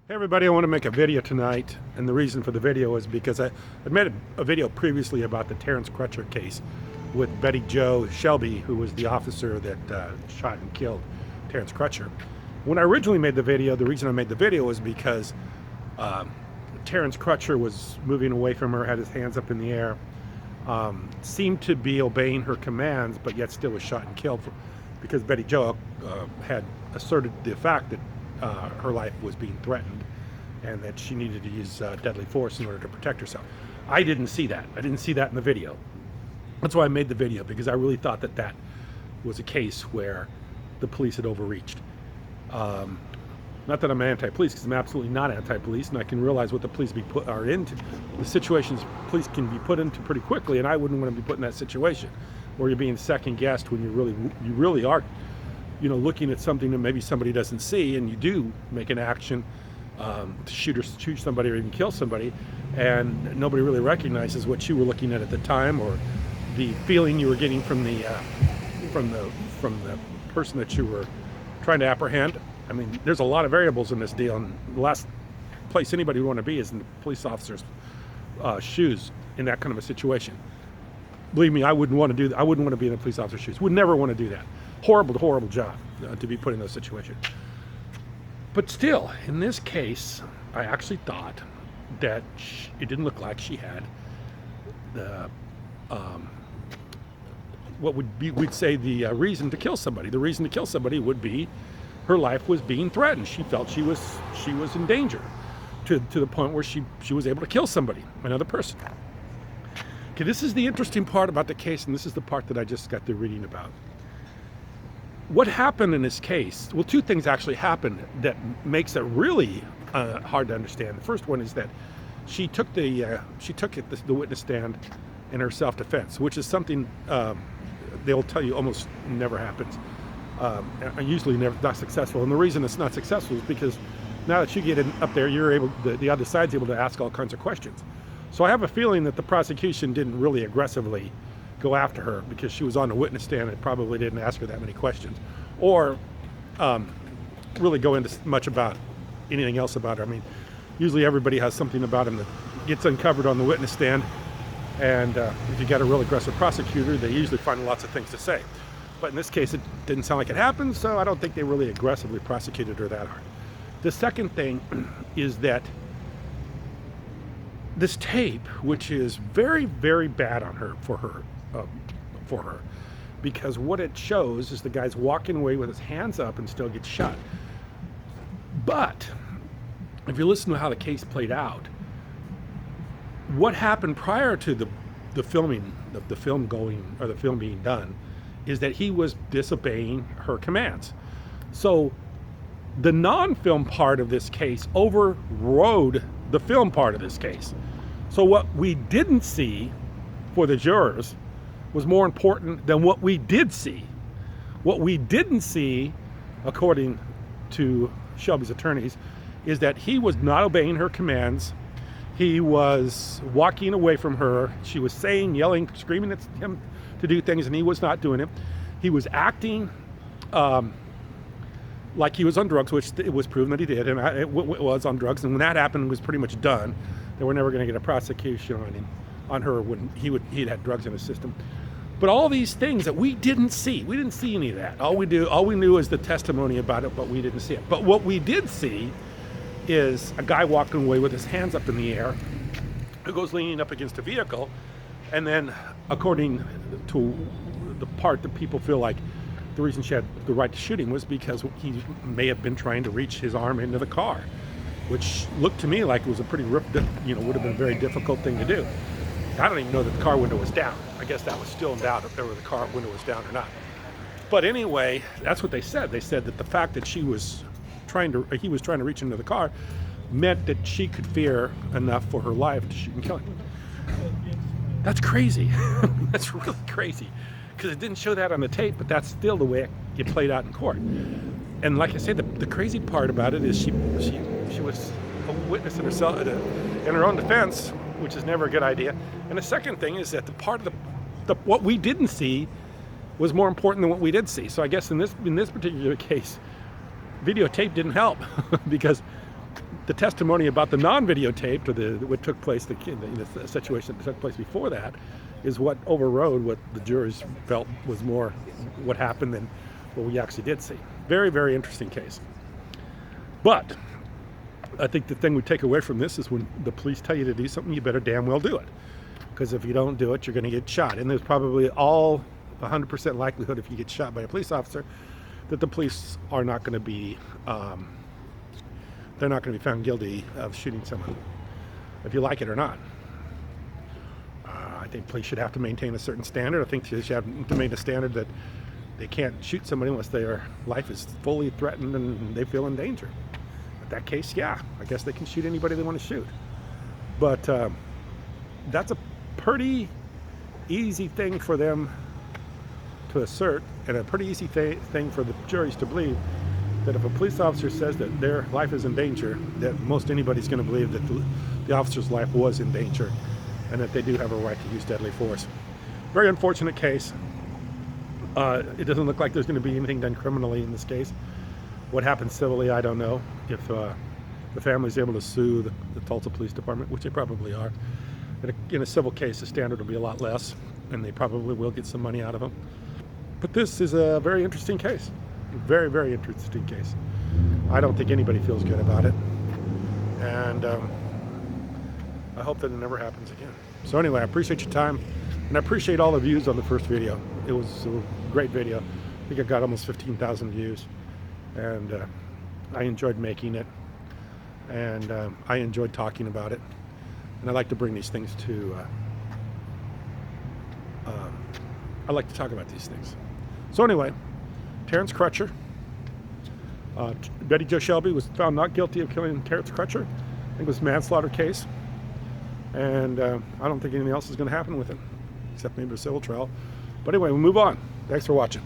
Hey everybody, I want to make a video tonight, and the reason for the video is because I made a video previously about the Terrence Crutcher case with Jo Shelby, who was the officer that shot and killed Terrence Crutcher. When I originally made the video, the reason I made the video was because Terrence Crutcher was moving away from her, had his hands up in the air, seemed to be obeying her commands, but yet still was shot and killed because Jo had asserted the fact that her life was being threatened and that she needed to use deadly force in order to protect herself. I didn't see that. I didn't see that in the video. That's why I made the video, because I really thought that that was a case where the police had overreached. Not that I'm anti-police, because I'm absolutely not anti-police, and I can realize what the police are into. The situations police can be put into pretty quickly, and I wouldn't want to be put in that situation where you're being second-guessed when you really are, looking at something that maybe somebody doesn't see, and you do make an action to shoot somebody or even kill somebody, and nobody really recognizes what you were looking at the time, or the feeling you were getting from the person that you were trying to apprehend. I mean, there's a lot of variables in this deal, and the last place anybody would want to be is in the police officer's shoes in that kind of a situation. Believe me, I wouldn't want to be in a police officer's shoes. Would never want to do that. Horrible job to be put in those situations. But still, in this case, I actually thought that it didn't look like she had the we'd say the reason to kill somebody. The reason to kill somebody would be her life was being threatened. She felt she was in danger to the point where she was able to kill somebody, another person. Okay, this is the interesting part about the case, and this is the part that I just got through reading about. What happened in this case? Well, two things actually happened that makes it really hard to understand. The first one is that she took the witness stand in her self-defense, which is something they'll tell you almost never happens, and usually not successful. And the reason it's not successful is because now that you get up there, you're able, the other side's able to ask all kinds of questions. So I have a feeling that the prosecution didn't really aggressively go after her because she was on the witness stand and probably didn't ask her that many questions, or really go into much about anything else about her. I mean, usually everybody has something about him that gets uncovered on the witness stand, and if you got a real aggressive prosecutor, they usually find lots of things to say. But in this case, it didn't sound like it happened, so I don't think they really aggressively prosecuted her that hard. The second thing is that this tape, which is very, very bad on her, for her, because what it shows is the guy's walking away with his hands up and still gets shot. But if you listen to how the case played out, what happened prior to the filming, the film being done, is that he was disobeying her commands. So the non-film part of this case overrode the film part of this case. So what we didn't see for the jurors was more important than what we did see. What we didn't see, according to Shelby's attorneys, is that he was not obeying her commands. He was walking away from her. She was saying, yelling, screaming at him to do things, and he was not doing it. He was acting like he was on drugs, which it was proven that he did, and it was on drugs. And when that happened, it was pretty much done. They were never going to get a prosecution on her when he'd had drugs in his system. But all these things that we didn't see any of that. All we knew is the testimony about it, but we didn't see it. But what we did see is a guy walking away with his hands up in the air, who goes leaning up against a vehicle, and then, according to the part that people feel like the reason she had the right to shoot him was because he may have been trying to reach his arm into the car, which looked to me like it was a pretty, would have been a very difficult thing to do. I don't even know that the car window was down. I guess that was still in doubt if the car window was down or not. But anyway, that's what they said. They said that the fact that he was trying to reach into the car meant that she could fear enough for her life to shoot and kill him. That's crazy. That's really crazy, because it didn't show that on the tape, but that's still the way it played out in court. And like I said, the crazy part about it is she was a witness in her own defense, which is never a good idea. And the second thing is that the part of what we didn't see was more important than what we did see. So I guess in this particular case, videotape didn't help because the testimony about the non-videotaped, or what took place, the situation that took place before that, is what overrode what the jurors felt was more what happened than what we actually did see. Very, very interesting case. But I think the thing we take away from this is when the police tell you to do something, you better damn well do it. Because if you don't do it, you're going to get shot. And there's probably 100% likelihood, if you get shot by a police officer, that the police are not going to be, they're not going to be found guilty of shooting someone, if you like it or not. I think police should have to maintain a certain standard. I think they should have to maintain a standard that they can't shoot somebody unless their life is fully threatened and they feel in danger. In that case, yeah, I guess they can shoot anybody they want to shoot. But that's a pretty easy thing for them to assert, and a pretty easy thing for the juries to believe, that if a police officer says that their life is in danger, that most anybody's going to believe that the officer's life was in danger, and that they do have a right to use deadly force. Very unfortunate case. It doesn't look like there's going to be anything done criminally in this case. What happens civilly, I don't know. If the family's able to sue the Tulsa Police Department, which they probably are, in a civil case, the standard will be a lot less, and they probably will get some money out of them. But this is a very interesting case. Very, very interesting case. I don't think anybody feels good about it. And I hope that it never happens again. So anyway, I appreciate your time, and I appreciate all the views on the first video. It was a great video. I think I got almost 15,000 views, and I enjoyed making it, and I enjoyed talking about it, and I like to bring these things to, I like to talk about these things. So anyway, Terrence Crutcher, Betty Jo Shelby was found not guilty of killing Terrence Crutcher. I think it was a manslaughter case, and I don't think anything else is going to happen with it, except maybe a civil trial. But anyway, we'll move on. Thanks for watching.